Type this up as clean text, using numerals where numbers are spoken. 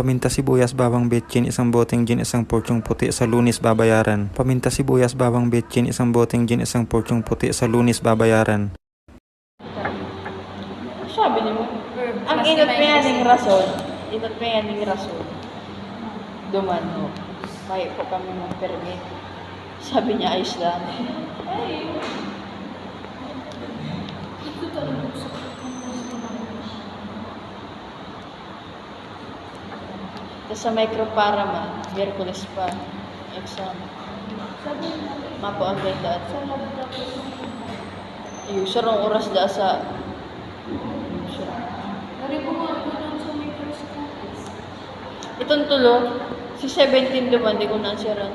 Paminta sibuyas bawang betchin isang boteng gin isang porsyong puti sa Lunes babayaran. Paminta sibuyas bawang betchin isang boteng gin isang porsyong puti sa Lunes babayaran. Sabi niyo, ang inot pa yan ng rason. Inot pa yan ng rason. Dumano. May po kami ng permit. Sabi niya, ayos lang. Tapos sa microparama, Miyerkules pa. Exam. Mapo ang ganda at yung sarong oras da sa itong tulo, si 17 duman, di ko na siya rin.